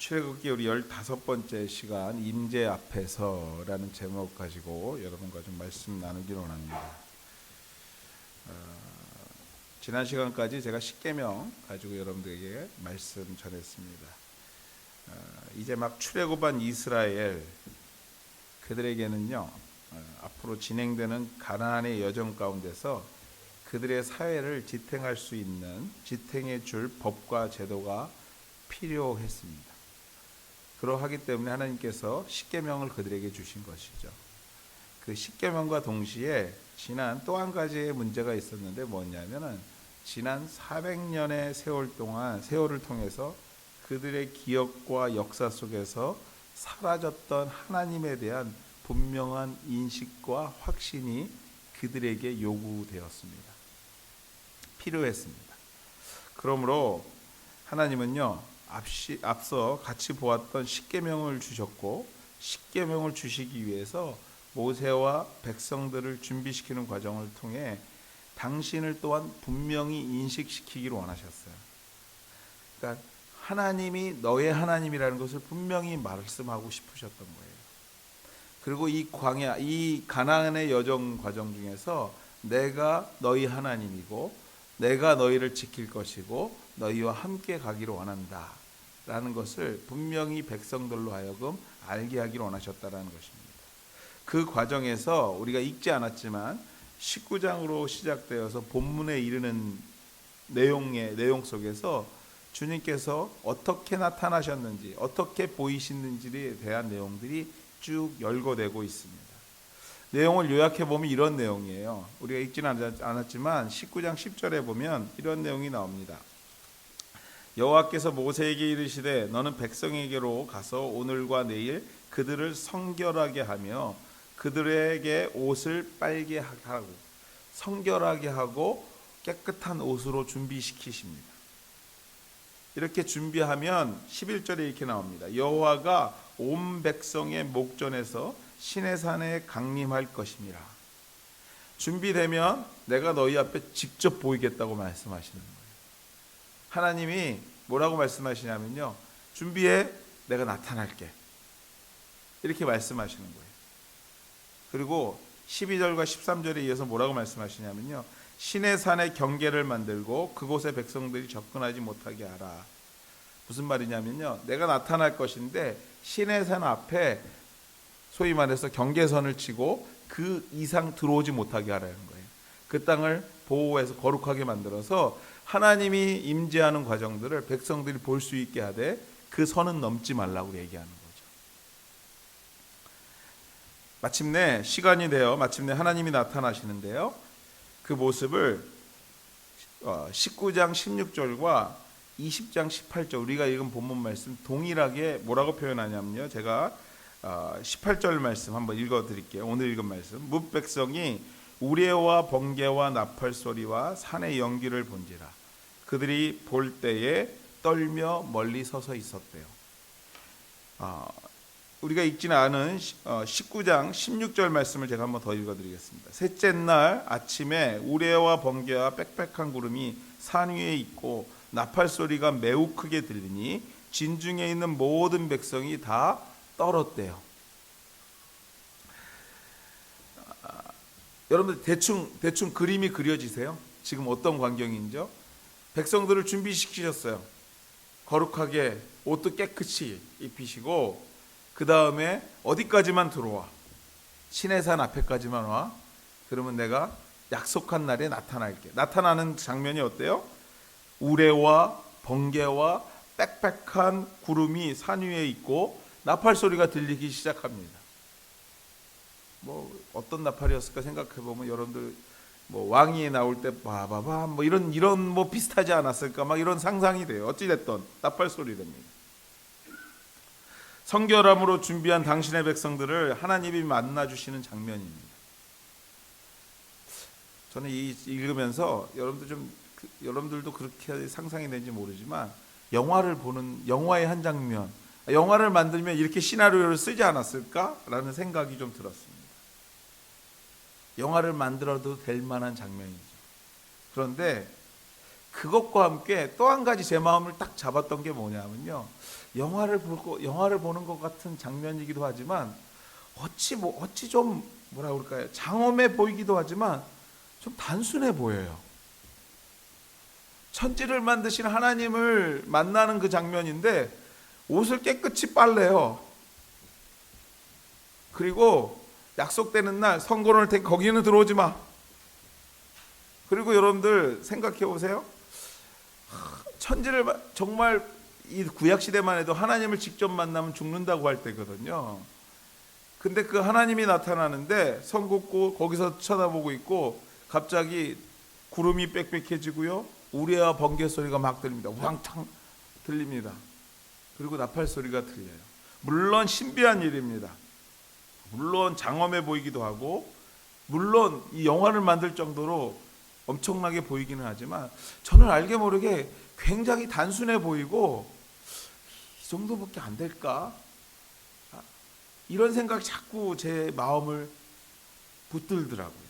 출애굽기 우리 15번째 시간 임재 앞에서라는 제목 가지고 여러분과 좀 말씀 나누기로 원합니다. 지난 시간까지 제가 십계명 가지고 여러분들에게 말씀 전했습니다. 이제 막 출애굽한 이스라엘 그들에게는요 앞으로 진행되는 가나안의 여정 가운데서 그들의 사회를 지탱할 수 있는 지탱해 줄 법과 제도가 필요했습니다. 그러하기 때문에 하나님께서 십계명을 그들에게 주신 것이죠. 그 십계명과 동시에 지난 또 한 가지의 문제가 있었는데 뭐냐면은 지난 400년의 세월을 통해서 그들의 기억과 역사 속에서 사라졌던 하나님에 대한 분명한 인식과 확신이 그들에게 요구되었습니다. 필요했습니다. 그러므로 하나님은요 앞서 같이 보았던 십계명을 주셨고 십계명을 주시기 위해서 모세와 백성들을 준비시키는 과정을 통해 당신을 또한 분명히 인식시키기를 원하셨어요. 그러니까 하나님이 너의 하나님이라는 것을 분명히 말씀하고 싶으셨던 거예요. 그리고 이 광야, 이 가나안의 여정 과정 중에서 내가 너희 하나님이고 내가 너희를 지킬 것이고 너희와 함께 가기를 원한다 라는 것을 분명히 백성들로 하여금 알게 하기를 원하셨다라는 것입니다. 그 과정에서 우리가 읽지 않았지만 19장으로 시작되어서 본문에 이르는 내용 속에서 주님께서 어떻게 나타나셨는지 어떻게 보이시는지에 대한 내용들이 쭉 열거되고 있습니다. 내용을 요약해 보면 이런 내용이에요. 우리가 읽지는 않았지만 19장 10절에 보면 이런 내용이 나옵니다. 여호와께서 모세에게 이르시되 너는 백성에게로 가서 오늘과 내일 그들을 성결하게 하며 그들에게 옷을 빨게 하고 성결하게 하고 깨끗한 옷으로 준비시키십니다. 이렇게 준비하면 11절에 이렇게 나옵니다. 여호와가 온 백성의 목전에서 시내산에 강림할 것임이라. 준비되면 내가 너희 앞에 직접 보이겠다고 말씀하시는 거예요. 하나님이 뭐라고 말씀하시냐면요 준비해 내가 나타날게 이렇게 말씀하시는 거예요. 그리고 12절과 13절에 이어서 뭐라고 말씀하시냐면요 시내산에 경계를 만들고 그곳에 백성들이 접근하지 못하게 하라. 무슨 말이냐면요 내가 나타날 것인데 시내산 앞에 소위 말해서 경계선을 치고 그 이상 들어오지 못하게 하라는 거예요. 그 땅을 보호해서 거룩하게 만들어서 하나님이 임재하는 과정들을 백성들이 볼 수 있게 하되 그 선은 넘지 말라고 얘기하는 거죠. 마침내 시간이 되어 마침내 하나님이 나타나시는데요. 그 모습을 19장 16절과 20장 18절 우리가 읽은 본문 말씀 동일하게 뭐라고 표현하냐면요. 제가 18절 말씀 한번 읽어드릴게요. 오늘 읽은 말씀. 뭇 백성이 우레와 번개와 나팔 소리와 산의 연기를 본지라 그들이 볼 때에 떨며 멀리 서서 있었대요. 우리가 읽지는 않은 19장 16절 말씀을 제가 한번 더 읽어드리겠습니다. 셋째 날 아침에 우레와 번개와 빽빽한 구름이 산 위에 있고 나팔 소리가 매우 크게 들리니 진중에 있는 모든 백성이 다 떨었대요. 여러분들 대충 그림이 그려지세요? 지금 어떤 광경인지요? 백성들을 준비시키셨어요. 거룩하게 옷도 깨끗이 입히시고 그 다음에 어디까지만 들어와? 시내산 앞에까지만 와. 그러면 내가 약속한 날에 나타날게. 나타나는 장면이 어때요? 우레와 번개와 빽빽한 구름이 산 위에 있고 나팔 소리가 들리기 시작합니다. 뭐 어떤 나팔이었을까 생각해 보면 여러분들 뭐 왕이 나올 때 바바바 뭐 이런 뭐 비슷하지 않았을까 막 이런 상상이 돼요. 어찌 됐든 나팔 소리랍니다. 성결함으로 준비한 당신의 백성들을 하나님이 만나 주시는 장면입니다. 저는 이 읽으면서 여러분들도 그렇게 상상이 되는지 모르지만 영화의 한 장면, 영화를 만들면 이렇게 시나리오를 쓰지 않았을까라는 생각이 좀 들었습니다. 영화를 만들어도 될 만한 장면이죠. 그런데 그것과 함께 또 한 가지 제 마음을 딱 잡았던 게 뭐냐면요 영화를 보는 것 같은 장면이기도 하지만 어찌 좀 뭐라 그럴까요? 장엄해 보이기도 하지만 좀 단순해 보여요. 천지를 만드신 하나님을 만나는 그 장면인데 옷을 깨끗이 빨래요. 그리고 약속되는 날 선고를 테니 거기는 들어오지 마. 그리고 여러분들 생각해 보세요. 천지를 정말 이 구약 시대만 해도 하나님을 직접 만나면 죽는다고 할 때거든요. 근데 그 하나님이 나타나는데 선 긋고 거기서 쳐다보고 있고 갑자기 구름이 빽빽해지고요. 우레와 번개 소리가 막 들립니다. 우왕창 들립니다. 그리고 나팔 소리가 들려요. 물론 신비한 일입니다. 물론 장엄해 보이기도 하고 물론 이 영화를 만들 정도로 엄청나게 보이기는 하지만 저는 알게 모르게 굉장히 단순해 보이고 이 정도밖에 안 될까? 이런 생각이 자꾸 제 마음을 붙들더라고요.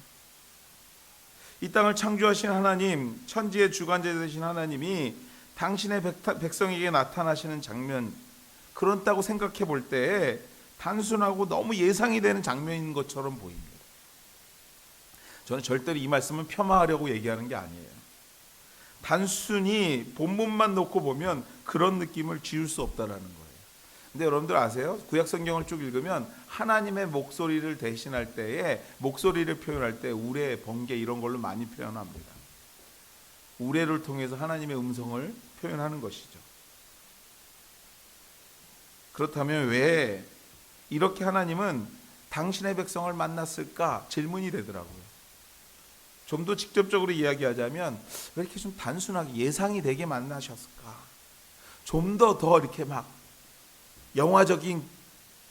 이 땅을 창조하신 하나님, 천지의 주관자 되신 하나님이 당신의 백성에게 나타나시는 장면, 그렇다고 생각해 볼 때 단순하고 너무 예상이 되는 장면인 것처럼 보입니다. 저는 절대로 이 말씀은 폄하하려고 얘기하는 게 아니에요. 단순히 본문만 놓고 보면 그런 느낌을 지울 수 없다라는 거예요. 근데 여러분들 아세요? 구약 성경을 쭉 읽으면 하나님의 목소리를 대신할 때에 목소리를 표현할 때 우레, 번개 이런 걸로 많이 표현합니다. 우레를 통해서 하나님의 음성을 표현하는 것이죠. 그렇다면 왜 이렇게 하나님은 당신의 백성을 만났을까 질문이 되더라고요. 좀 더 직접적으로 이야기하자면 왜 이렇게 좀 단순하게 예상이 되게 만나셨을까? 좀 더 이렇게 막 영화적인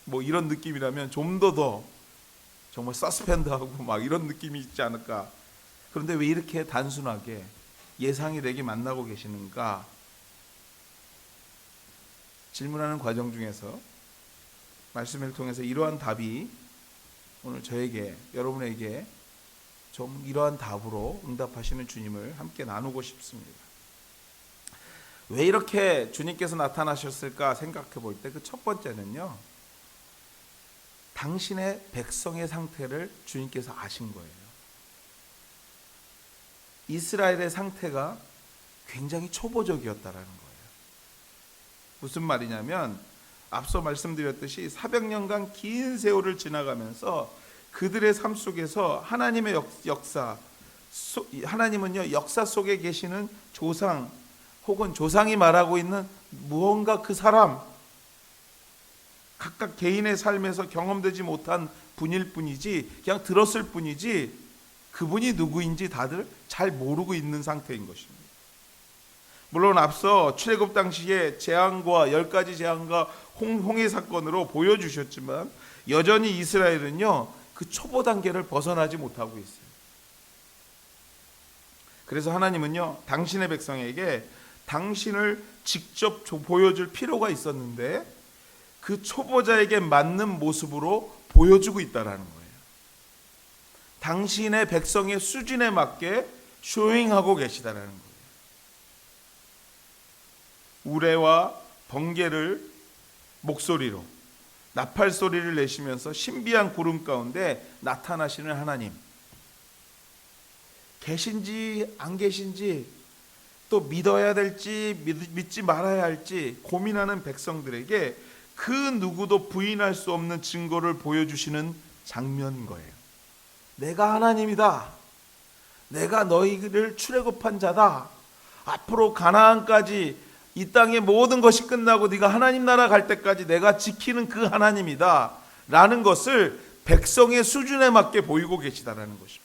뭐 이런 느낌이라면 좀 더 정말 서스펜드하고 막 이런 느낌이 있지 않을까? 그런데 왜 이렇게 단순하게 예상이 되게 만나고 계시는가? 질문하는 과정 중에서 말씀을 통해서 이러한 답이 오늘 저에게, 여러분에게 좀 이러한 답으로 응답하시는 주님을 함께 나누고 싶습니다. 왜 이렇게 주님께서 나타나셨을까 생각해 볼 때 그 첫 번째는요, 당신의 백성의 상태를 주님께서 아신 거예요. 이스라엘의 상태가 굉장히 초보적이었다라는 거예요. 무슨 말이냐면 앞서 말씀드렸듯이 400년간 긴 세월을 지나가면서 그들의 삶 속에서 하나님의 역사, 하나님은요 역사 속에 계시는 조상 혹은 조상이 말하고 있는 무언가 그 사람 각각 개인의 삶에서 경험되지 못한 분일 뿐이지, 그냥 들었을 뿐이지 그분이 누구인지 다들 잘 모르고 있는 상태인 것입니다. 물론 앞서 출애굽 당시에 재앙과 10가지 재앙과 홍해 사건으로 보여주셨지만 여전히 이스라엘은요 그 초보 단계를 벗어나지 못하고 있어요. 그래서 하나님은요 당신의 백성에게 당신을 직접 보여줄 필요가 있었는데 그 초보자에게 맞는 모습으로 보여주고 있다라는 거예요. 당신의 백성의 수준에 맞게 쇼잉하고 계시다라는 거예요. 우레와 번개를 목소리로 나팔 소리를 내시면서 신비한 구름 가운데 나타나시는 하나님, 계신지 안 계신지 또 믿어야 될지 믿지 말아야 할지 고민하는 백성들에게 그 누구도 부인할 수 없는 증거를 보여주시는 장면인 거예요. 내가 하나님이다. 내가 너희를 출애굽한 자다. 앞으로 가나안까지 이 땅의 모든 것이 끝나고 네가 하나님 나라 갈 때까지 내가 지키는 그 하나님이다 라는 것을 백성의 수준에 맞게 보이고 계시다라는 것입니다.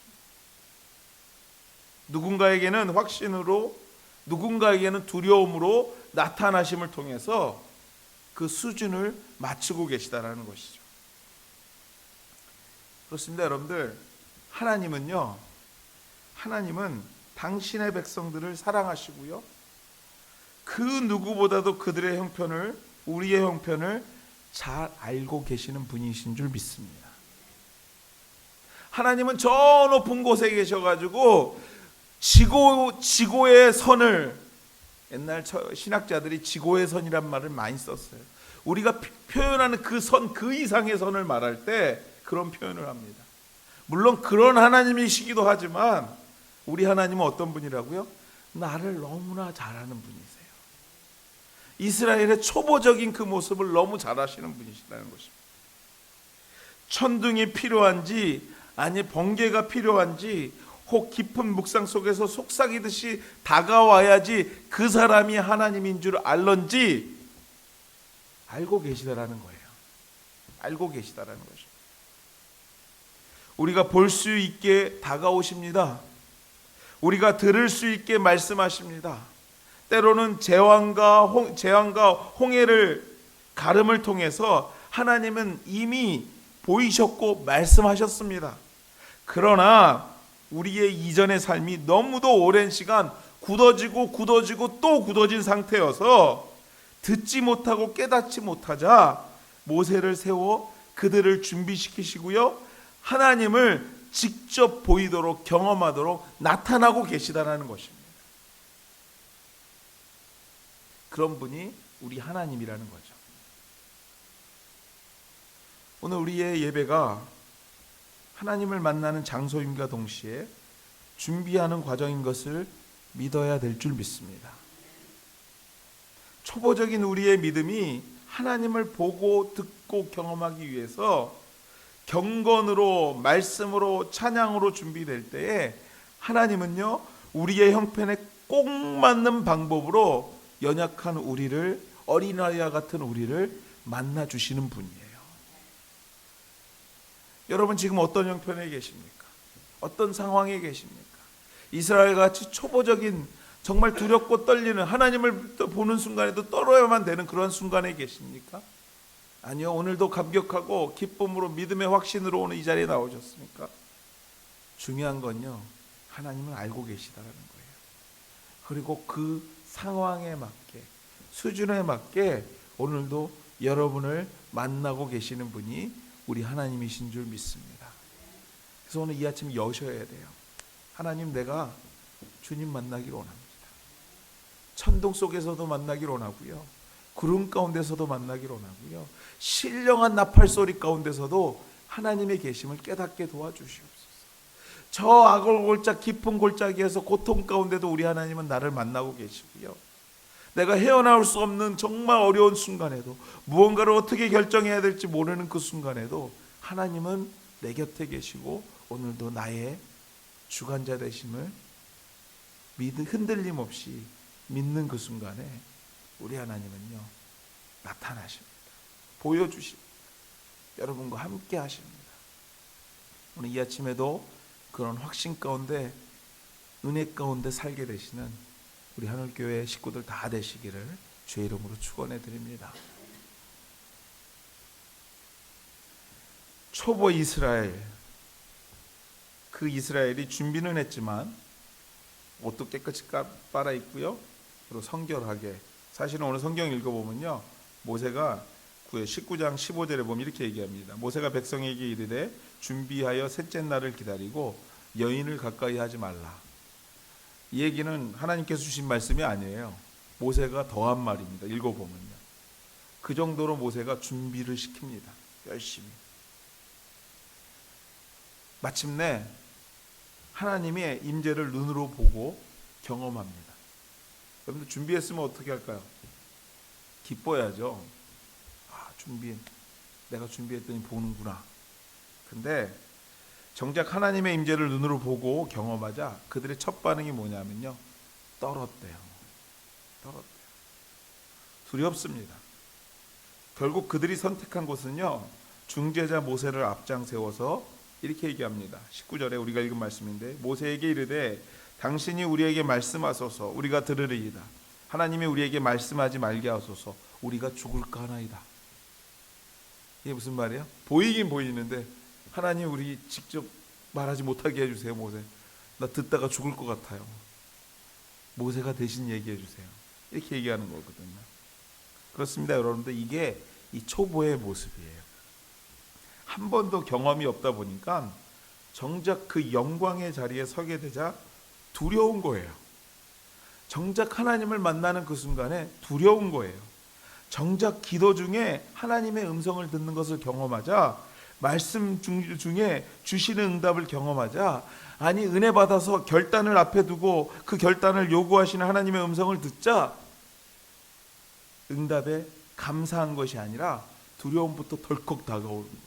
누군가에게는 확신으로, 누군가에게는 두려움으로 나타나심을 통해서 그 수준을 맞추고 계시다라는 것이죠. 그렇습니다. 여러분들, 하나님은 당신의 백성들을 사랑하시고요, 그 누구보다도 그들의 형편을, 우리의 형편을 잘 알고 계시는 분이신 줄 믿습니다. 하나님은 저 높은 곳에 계셔가지고 지고의 선을 옛날 신학자들이 지고의 선이란 말을 많이 썼어요. 우리가 표현하는 그 선, 그 이상의 선을 말할 때 그런 표현을 합니다. 물론 그런 하나님이시기도 하지만 우리 하나님은 어떤 분이라고요? 나를 너무나 잘하는 분이세요. 이스라엘의 초보적인 그 모습을 너무 잘 아시는 분이시라는 것입니다. 천둥이 필요한지 아니 번개가 필요한지 혹 깊은 묵상 속에서 속삭이듯이 다가와야지 그 사람이 하나님인 줄 알런지 알고 계시다라는 거예요. 알고 계시다라는 것입니다. 우리가 볼 수 있게 다가오십니다. 우리가 들을 수 있게 말씀하십니다. 때로는 재앙과 홍해를 가름을 통해서 하나님은 이미 보이셨고 말씀하셨습니다. 그러나 우리의 이전의 삶이 너무도 오랜 시간 굳어지고 또 굳어진 상태여서 듣지 못하고 깨닫지 못하자 모세를 세워 그들을 준비시키시고요, 하나님을 직접 보이도록 경험하도록 나타나고 계시다라는 것입니다. 그런 분이 우리 하나님이라는 거죠. 오늘 우리의 예배가 하나님을 만나는 장소임과 동시에 준비하는 과정인 것을 믿어야 될 줄 믿습니다. 초보적인 우리의 믿음이 하나님을 보고 듣고 경험하기 위해서 경건으로, 말씀으로, 찬양으로 준비될 때에 하나님은요, 우리의 형편에 꼭 맞는 방법으로 연약한 우리를, 어린아이와 같은 우리를 만나 주시는 분이에요. 여러분 지금 어떤 형편에 계십니까? 어떤 상황에 계십니까? 이스라엘 같이 초보적인, 정말 두렵고 떨리는, 하나님을 보는 순간에도 떨어야만 되는 그런 순간에 계십니까? 아니요, 오늘도 감격하고 기쁨으로 믿음의 확신으로 오늘 이 자리에 나오셨습니까? 중요한 건요, 하나님을 알고 계시다라는 거예요. 그리고 그 상황에 맞게, 수준에 맞게 오늘도 여러분을 만나고 계시는 분이 우리 하나님이신 줄 믿습니다. 그래서 오늘 이 아침 여셔야 돼요. 하나님, 내가 주님 만나기를 원합니다. 천둥 속에서도 만나기를 원하고요, 구름 가운데서도 만나기를 원하고요, 신령한 나팔 소리 가운데서도 하나님의 계심을 깨닫게 도와주시옵소서. 저 악골골짝 깊은 골짜기에서 고통 가운데도 우리 하나님은 나를 만나고 계시고요, 내가 헤어나올 수 없는 정말 어려운 순간에도, 무언가를 어떻게 결정해야 될지 모르는 그 순간에도 하나님은 내 곁에 계시고 오늘도 나의 주관자 되심을 흔들림 없이 믿는 그 순간에 우리 하나님은요, 나타나십니다. 보여주십니다. 여러분과 함께 하십니다. 오늘 이 아침에도 그런 확신 가운데, 은혜 가운데 살게 되시는 우리 하늘교회 식구들 다 되시기를 주의 이름으로 축원해 드립니다. 초보 이스라엘, 그 이스라엘이 준비는 했지만 옷도 깨끗이 빨아 입고요, 그리고 성결하게. 사실은 오늘 성경 읽어보면요, 모세가 19장 15절에 보면 이렇게 얘기합니다. 모세가 백성에게 이르되 준비하여 셋째 날을 기다리고 여인을 가까이 하지 말라. 이 얘기는 하나님께서 주신 말씀이 아니에요. 모세가 더한 말입니다. 읽어보면요, 그 정도로 모세가 준비를 시킵니다. 열심히. 마침내 하나님의 임재를 눈으로 보고 경험합니다. 여러분들 준비했으면 어떻게 할까요? 기뻐야죠. 내가 준비했더니 보는구나. 근데 정작 하나님의 임재를 눈으로 보고 경험하자 그들의 첫 반응이 뭐냐면요, 떨었대요. 두렵습니다. 결국 그들이 선택한 곳은요, 중재자 모세를 앞장 세워서 이렇게 얘기합니다. 19절에 우리가 읽은 말씀인데, 모세에게 이르되 당신이 우리에게 말씀하소서, 우리가 들으리이다. 하나님이 우리에게 말씀하지 말게 하소서, 우리가 죽을까 하나이다. 이게 무슨 말이에요? 보이긴 보이는데, 하나님 우리 직접 말하지 못하게 해주세요. 모세, 나 듣다가 죽을 것 같아요. 모세가 대신 얘기해 주세요. 이렇게 얘기하는 거거든요. 그렇습니다, 여러분들. 이게 이 초보의 모습이에요. 한 번도 경험이 없다 보니까 정작 그 영광의 자리에 서게 되자 두려운 거예요. 정작 하나님을 만나는 그 순간에 두려운 거예요. 정작 기도 중에 하나님의 음성을 듣는 것을 경험하자, 말씀 중에 주시는 응답을 경험하자, 아니 은혜 받아서 결단을 앞에 두고 그 결단을 요구하시는 하나님의 음성을 듣자, 응답에 감사한 것이 아니라 두려움부터 덜컥 다가오는 거예요.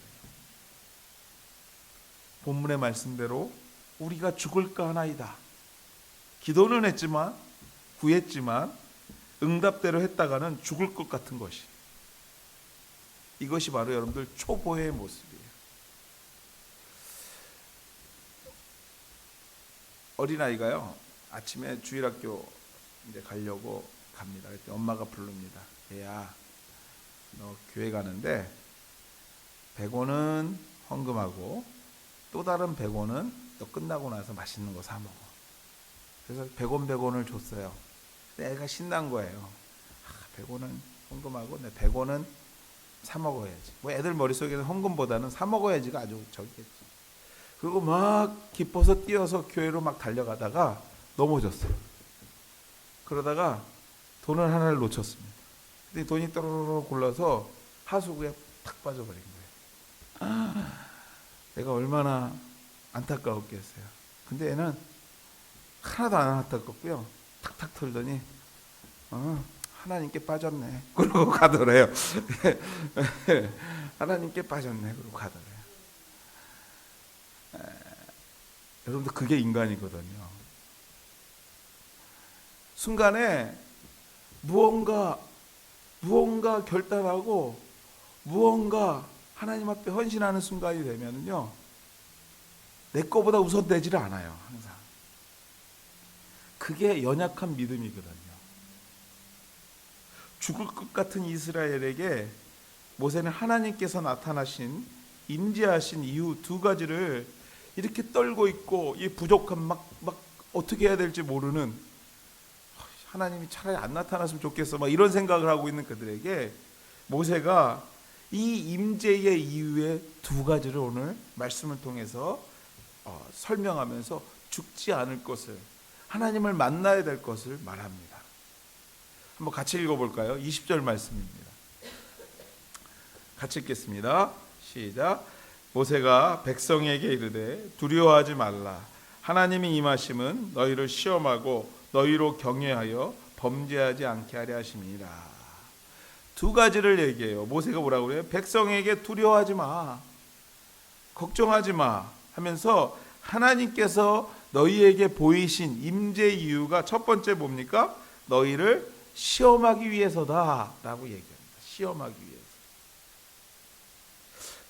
본문의 말씀대로 우리가 죽을까 하나이다. 기도는 했지만, 구했지만 응답대로 했다가는 죽을 것 같은 것이, 이것이 바로 여러분들 초보의 모습이에요. 어린아이가요, 아침에 주일학교 이제 가려고 갑니다. 그때 엄마가 부릅니다. 얘야, 너 교회 가는데 100원은 헌금하고 또 다른 100원은 너 끝나고 나서 맛있는 거 사 먹어. 그래서 100원을 줬어요. 애가 신난 거예요. 100원은 헌금하고 내 100원은 사 먹어야지. 뭐 애들 머릿속에는 헌금보다는 사 먹어야지가 아주 저기겠지. 그리고 막 기뻐서 뛰어서 교회로 막 달려가다가 넘어졌어요. 그러다가 돈을 하나를 놓쳤습니다. 근데 돈이 또르르 굴러서 하수구에 탁 빠져버린 거예요. 내가 얼마나 안타까웠겠어요. 근데 애는 하나도 안 안타깝고요. 탁탁 털더니 하나님께 빠졌네. 그러고 가더래요. 하나님께 빠졌네. 그러고 가더래요. 여러분들 그게 인간이거든요. 순간에 무언가 결단하고 무언가 하나님 앞에 헌신하는 순간이 되면은요, 내 거보다 우선되지를 않아요. 항상 그게 연약한 믿음이거든요. 죽을 것 같은 이스라엘에게 모세는 하나님께서 나타나신, 임재하신 이유 두 가지를 이렇게 떨고 있고, 이 부족한 막 어떻게 해야 될지 모르는, 하나님이 차라리 안 나타났으면 좋겠어 막 이런 생각을 하고 있는 그들에게 모세가 이 임재의 이유의 두 가지를 오늘 말씀을 통해서 설명하면서 죽지 않을 것을, 하나님을 만나야 될 것을 말합니다. 한번 같이 읽어볼까요? 20절 말씀입니다. 같이 읽겠습니다. 시작. 모세가 백성에게 이르되 두려워하지 말라. 하나님이 임하심은 너희를 시험하고 너희로 경외하여 범죄하지 않게 하려 하심이니라. 두 가지를 얘기해요. 모세가 뭐라고 그래요? 백성에게 두려워하지 마, 걱정하지 마 하면서 하나님께서 너희에게 보이신 임재 이유가 첫 번째 뭡니까? 너희를 시험하기 위해서다 라고 얘기합니다. 시험하기 위해서.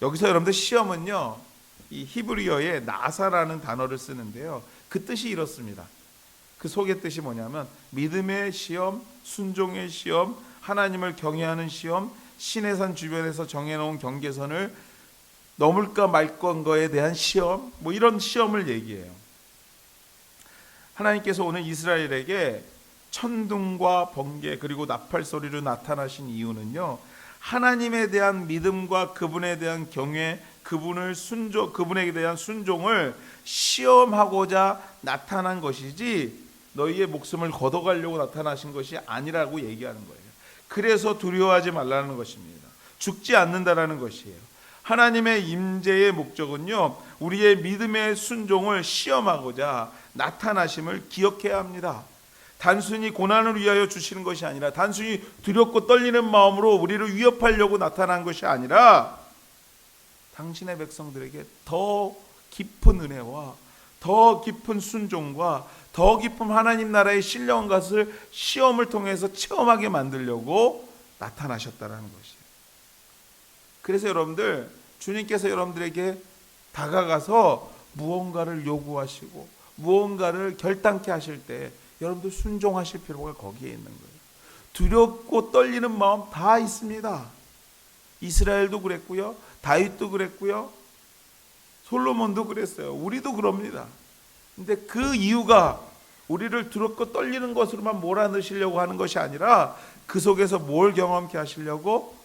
여기서 여러분들 시험은요, 이 히브리어에 나사라는 단어를 쓰는데요, 그 뜻이 이렇습니다. 그 속의 뜻이 뭐냐면 믿음의 시험, 순종의 시험, 하나님을 경외하는 시험, 신의 산 주변에서 정해놓은 경계선을 넘을까 말 건가에 대한 시험, 뭐 이런 시험을 얘기해요. 하나님께서 오늘 이스라엘에게 천둥과 번개 그리고 나팔 소리로 나타나신 이유는요, 하나님에 대한 믿음과 그분에 대한 경외, 그분에 대한 순종을 시험하고자 나타난 것이지 너희의 목숨을 걷어가려고 나타나신 것이 아니라고 얘기하는 거예요. 그래서 두려워하지 말라는 것입니다. 죽지 않는다라는 것이에요. 하나님의 임재의 목적은요, 우리의 믿음의 순종을 시험하고자 나타나심을 기억해야 합니다. 단순히 고난을 위하여 주시는 것이 아니라, 단순히 두렵고 떨리는 마음으로 우리를 위협하려고 나타난 것이 아니라, 당신의 백성들에게 더 깊은 은혜와 더 깊은 순종과 더 깊은 하나님 나라의 신령한 것을 시험을 통해서 체험하게 만들려고 나타나셨다는 것이에요. 그래서 여러분들, 주님께서 여러분들에게 다가가서 무언가를 요구하시고 무언가를 결단케 하실 때 여러분들 순종하실 필요가 거기에 있는 거예요. 두렵고 떨리는 마음 다 있습니다. 이스라엘도 그랬고요, 다윗도 그랬고요, 솔로몬도 그랬어요. 우리도 그럽니다. 근데 그 이유가 우리를 두렵고 떨리는 것으로만 몰아넣으시려고 하는 것이 아니라, 그 속에서 뭘 경험케 하시려고?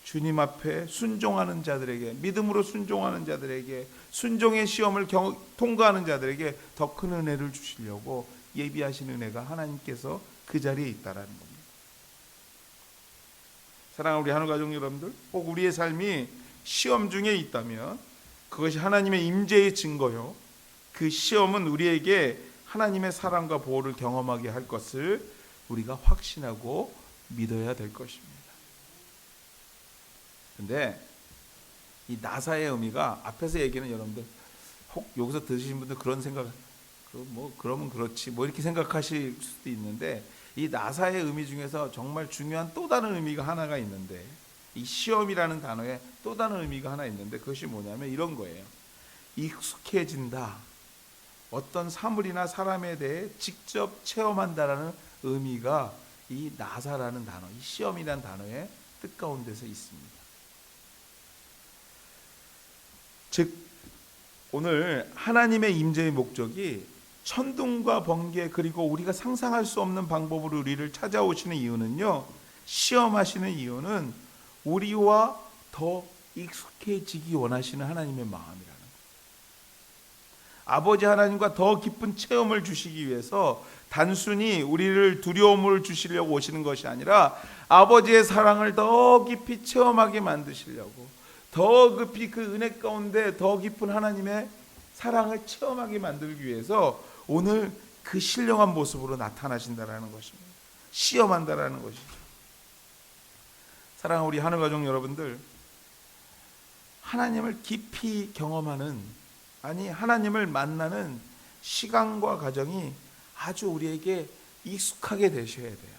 주님 앞에 순종하는 자들에게, 믿음으로 순종하는 자들에게, 순종의 시험을 통과하는 자들에게 더 큰 은혜를 주시려고 예비하신 은혜가 하나님께서 그 자리에 있다라는 겁니다. 사랑하는 우리 하늘가족 여러분들, 꼭 우리의 삶이 시험 중에 있다면 그것이 하나님의 임재의 증거요, 그 시험은 우리에게 하나님의 사랑과 보호를 경험하게 할 것을 우리가 확신하고 믿어야 될 것입니다. 근데 이 나사의 의미가 앞에서 얘기는 여러분들 혹 여기서 들으시는 분들 그런 생각, 뭐 그러면 그렇지 뭐 이렇게 생각하실 수도 있는데, 이 나사의 의미 중에서 정말 중요한 또 다른 의미가 하나가 있는데, 이 시험이라는 단어에 또 다른 의미가 하나 있는데, 그것이 뭐냐면 이런 거예요. 익숙해진다, 어떤 사물이나 사람에 대해 직접 체험한다라는 의미가 이 나사라는 단어, 이 시험이라는 단어의 뜻 가운데서 있습니다. 즉 오늘 하나님의 임재의 목적이 천둥과 번개 그리고 우리가 상상할 수 없는 방법으로 우리를 찾아오시는 이유는요, 시험하시는 이유는 우리와 더 익숙해지기 원하시는 하나님의 마음이라는 거예요. 아버지 하나님과 더 깊은 체험을 주시기 위해서 단순히 우리를 두려움을 주시려고 오시는 것이 아니라 아버지의 사랑을 더 깊이 체험하게 만드시려고, 더 깊이 그 은혜 가운데 더 깊은 하나님의 사랑을 체험하게 만들기 위해서 오늘 그 신령한 모습으로 나타나신다라는 것입니다. 시험한다라는 것이죠. 사랑하는 우리 하늘가족 여러분들, 하나님을 깊이 경험하는, 아니 하나님을 만나는 시간과 과정이 아주 우리에게 익숙하게 되셔야 돼요.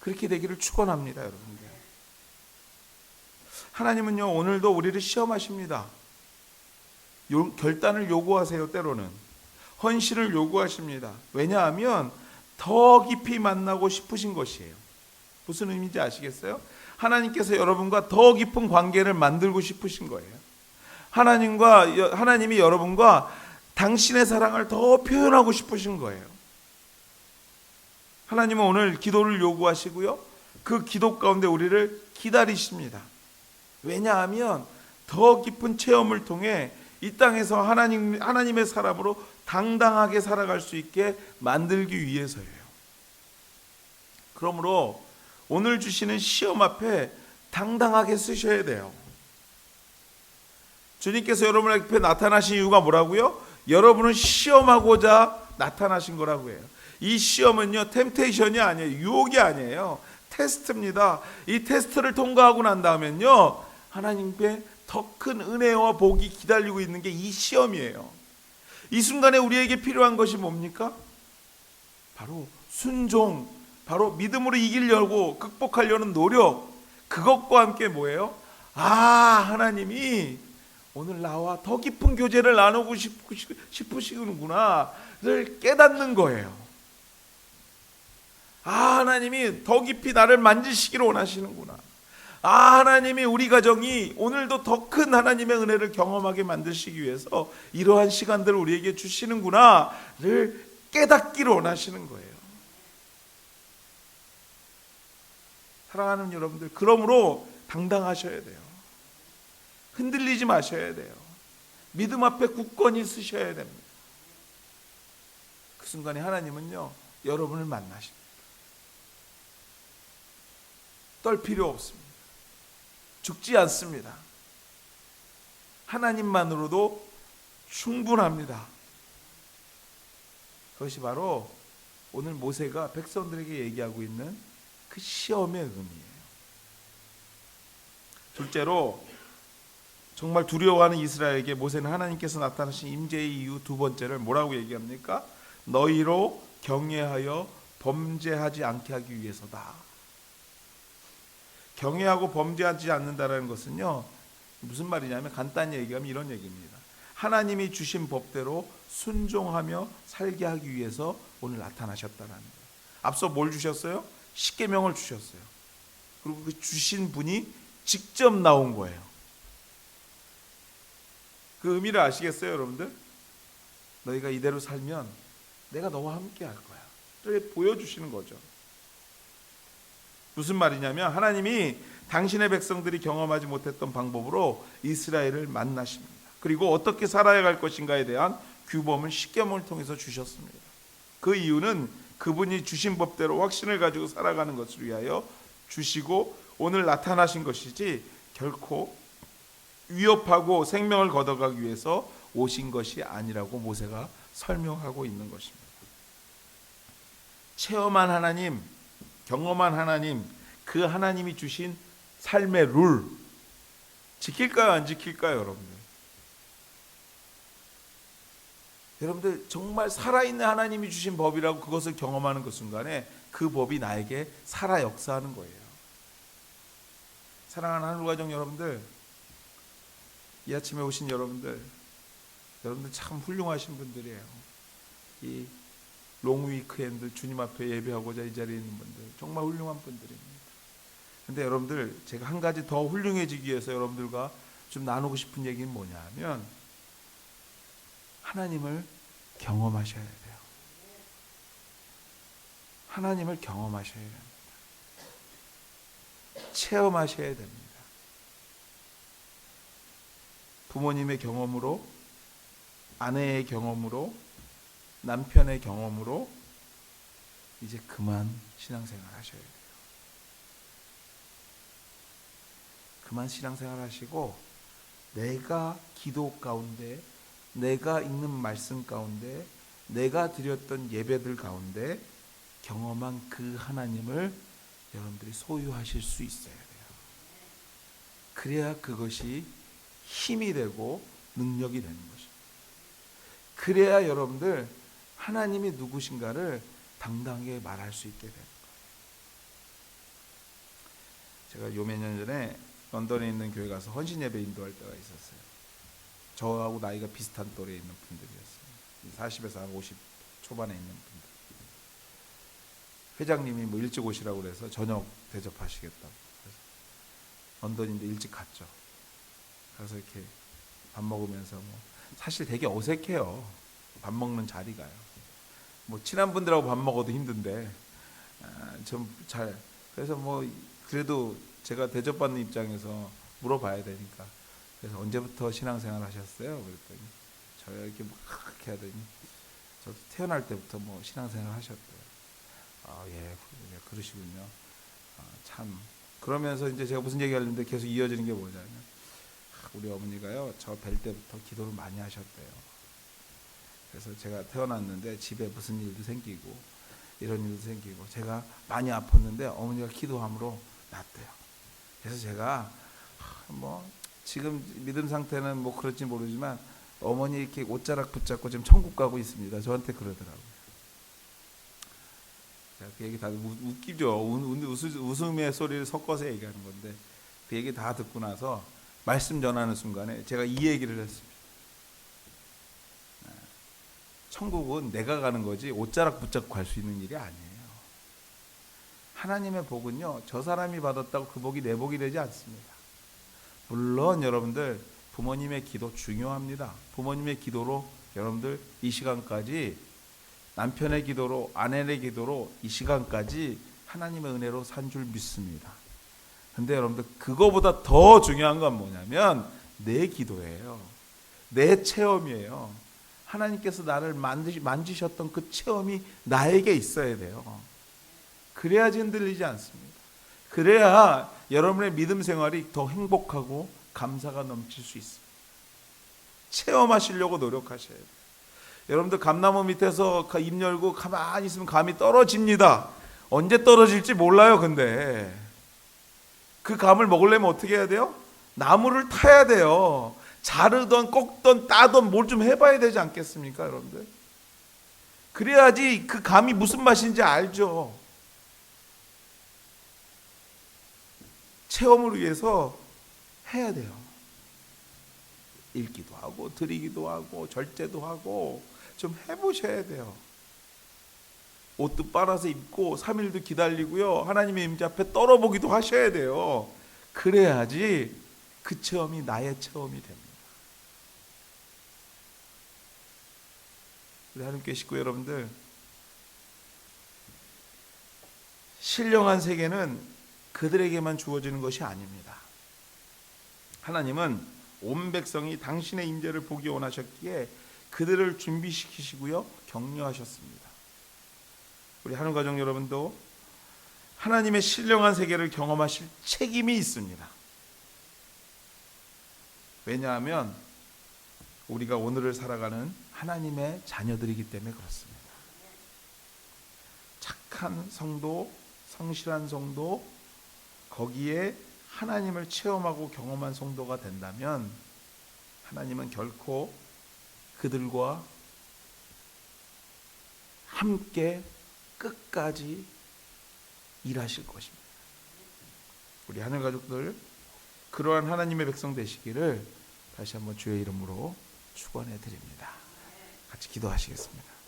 그렇게 되기를 축원합니다, 여러분들. 하나님은요 오늘도 우리를 시험하십니다. 결단을 요구하세요. 때로는 헌신을 요구하십니다. 왜냐하면 더 깊이 만나고 싶으신 것이에요. 무슨 의미인지 아시겠어요? 하나님께서 여러분과 더 깊은 관계를 만들고 싶으신 거예요. 하나님이 여러분과 당신의 사랑을 더 표현하고 싶으신 거예요. 하나님은 오늘 기도를 요구하시고요, 그 기도 가운데 우리를 기다리십니다. 왜냐하면 더 깊은 체험을 통해 이 땅에서 하나님의 사람으로 당당하게 살아갈 수 있게 만들기 위해서예요. 그러므로 오늘 주시는 시험 앞에 당당하게 쓰셔야 돼요. 주님께서 여러분 앞에 나타나신 이유가 뭐라고요? 여러분을 시험하고자 나타나신 거라고 해요. 이 시험은요 템테이션이 아니에요. 유혹이 아니에요. 테스트입니다. 이 테스트를 통과하고 난 다음엔요 하나님께 더 큰 은혜와 복이 기다리고 있는 게 이 시험이에요. 이 순간에 우리에게 필요한 것이 뭡니까? 바로 순종, 바로 믿음으로 이기려고 극복하려는 노력, 그것과 함께 뭐예요? 하나님이 오늘 나와 더 깊은 교제를 나누고 싶으시는구나를 깨닫는 거예요. 하나님이 더 깊이 나를 만지시기를 원하시는구나. 하나님이 우리 가정이 오늘도 더 큰 하나님의 은혜를 경험하게 만드시기 위해서 이러한 시간들을 우리에게 주시는구나를 깨닫기를 원하시는 거예요. 사랑하는 여러분들, 그러므로 당당하셔야 돼요. 흔들리지 마셔야 돼요. 믿음 앞에 굳건히 서셔야 됩니다. 그 순간에 하나님은요 여러분을 만나십니다. 떨 필요 없습니다. 죽지 않습니다. 하나님만으로도 충분합니다. 그것이 바로 오늘 모세가 백성들에게 얘기하고 있는 그 시험의 의미예요. 둘째로, 정말 두려워하는 이스라엘에게 모세는 하나님께서 나타나신 임재의 이유 두 번째를 뭐라고 얘기합니까? 너희로 경외하여 범죄하지 않게 하기 위해서다. 경외하고 범죄하지 않는다라는 것은요 무슨 말이냐면, 간단히 얘기하면 이런 얘기입니다. 하나님이 주신 법대로 순종하며 살게 하기 위해서 오늘 나타나셨다는 거예요. 앞서 뭘 주셨어요? 십계명을 주셨어요. 그리고 그 주신 분이 직접 나온 거예요. 그 의미를 아시겠어요, 여러분들? 너희가 이대로 살면 내가 너와 함께 할 거야. 이렇게 보여주시는 거죠. 무슨 말이냐면, 하나님이 당신의 백성들이 경험하지 못했던 방법으로 이스라엘을 만나십니다. 그리고 어떻게 살아야 할 것인가에 대한 규범을 십계명을 통해서 주셨습니다. 그 이유는 그분이 주신 법대로 확신을 가지고 살아가는 것을 위하여 주시고 오늘 나타나신 것이지 결코 위협하고 생명을 걷어가기 위해서 오신 것이 아니라고 모세가 설명하고 있는 것입니다. 체험한 하나님, 경험한 하나님, 그 하나님이 주신 삶의 룰 지킬까요, 안 지킬까요, 여러분들? 여러분들 정말 살아있는 하나님이 주신 법이라고 그것을 경험하는 그 순간에 그 법이 나에게 살아 역사하는 거예요. 사랑하는 하늘가정 여러분들, 이 아침에 오신 여러분들 참 훌륭하신 분들이에요. 이 롱위크엔드 주님 앞에 예배하고자 이 자리에 있는 분들 정말 훌륭한 분들입니다. 근데 여러분들 제가 한 가지 더 훌륭해지기 위해서 여러분들과 좀 나누고 싶은 얘기는 뭐냐면 하나님을 경험하셔야 돼요. 하나님을 경험하셔야 됩니다. 체험하셔야 됩니다. 부모님의 경험으로, 아내의 경험으로, 남편의 경험으로 이제 그만 신앙생활 하셔야 돼요. 그만 신앙생활 하시고 내가 기도 가운데, 내가 읽는 말씀 가운데, 내가 드렸던 예배들 가운데 경험한 그 하나님을 여러분들이 소유하실 수 있어야 돼요. 그래야 그것이 힘이 되고 능력이 되는 것입니다. 그래야 여러분들 하나님이 누구신가를 당당하게 말할 수 있게 되는 거예요. 제가 요 몇 년 전에 런던에 있는 교회 가서 헌신 예배 인도할 때가 있었어요. 저하고 나이가 비슷한 또래에 있는 분들이었어요. 40에서 한 50 초반에 있는 분들. 회장님이 뭐 일찍 오시라고 그래서 저녁 대접하시겠다고. 그래서 런던인데 일찍 갔죠. 그래서 이렇게 밥 먹으면서 뭐 사실 되게 어색해요. 밥 먹는 자리가요. 뭐 친한 분들하고 밥 먹어도 힘든데 좀 잘 그래서 뭐 그래도 제가 대접받는 입장에서 물어봐야 되니까 그래서 언제부터 신앙생활 하셨어요? 그랬더니 저 이렇게 막 하더니 저도 태어날 때부터 뭐 신앙생활 하셨대요. 예, 그러시군요. 참 그러면서 이제 제가 무슨 얘기하려는데 계속 이어지는 게 뭐냐면 우리 어머니가요 저 뵐 때부터 기도를 많이 하셨대요. 그래서 제가 태어났는데 집에 무슨 일도 생기고 이런 일도 생기고 제가 많이 아팠는데 어머니가 기도함으로 낫대요. 그래서 제가 뭐 지금 믿음 상태는 뭐 그럴지 모르지만 어머니 이렇게 옷자락 붙잡고 지금 천국 가고 있습니다. 저한테 그러더라고요. 그 얘기 다 웃기죠. 웃음의 소리를 섞어서 얘기하는 건데 그 얘기 다 듣고 나서 말씀 전하는 순간에 제가 이 얘기를 했습니다. 천국은 내가 가는 거지 옷자락 붙잡고 갈 수 있는 일이 아니에요. 하나님의 복은요 저 사람이 받았다고 그 복이 내 복이 되지 않습니다. 물론 여러분들 부모님의 기도 중요합니다. 부모님의 기도로 여러분들 이 시간까지 남편의 기도로 아내의 기도로 이 시간까지 하나님의 은혜로 산 줄 믿습니다. 근데 여러분들 그거보다 더 중요한 건 뭐냐면 내 기도예요. 내 체험이에요. 하나님께서 나를 만지셨던 그 체험이 나에게 있어야 돼요. 그래야지 흔들리지 않습니다. 그래야 여러분의 믿음 생활이 더 행복하고 감사가 넘칠 수 있습니다. 체험하시려고 노력하셔야 돼요. 여러분들 감나무 밑에서 입 열고 가만히 있으면 감이 떨어집니다. 언제 떨어질지 몰라요. 근데 그 감을 먹으려면 어떻게 해야 돼요? 나무를 타야 돼요. 자르던 꺾던 따던 뭘 좀 해봐야 되지 않겠습니까, 여러분들? 그래야지 그 감이 무슨 맛인지 알죠. 체험을 위해서 해야 돼요. 읽기도 하고 드리기도 하고 절제도 하고 좀 해보셔야 돼요. 옷도 빨아서 입고 3일도 기다리고요. 하나님의 임재 앞에 떨어보기도 하셔야 돼요. 그래야지 그 체험이 나의 체험이 됩니다. 우리 하나님께 식구 여러분들, 신령한 세계는 그들에게만 주어지는 것이 아닙니다. 하나님은 온 백성이 당신의 임재를 보기 원하셨기에 그들을 준비시키시고요, 격려하셨습니다. 우리 하늘가족 여러분도 하나님의 신령한 세계를 경험하실 책임이 있습니다. 왜냐하면 우리가 오늘을 살아가는 하나님의 자녀들이기 때문에 그렇습니다. 착한 성도, 성실한 성도, 거기에 하나님을 체험하고 경험한 성도가 된다면 하나님은 결코 그들과 함께 끝까지 일하실 것입니다. 우리 하늘 가족들 그러한 하나님의 백성 되시기를 다시 한번 주의 이름으로 축원해 드립니다. 같이 기도하시겠습니다.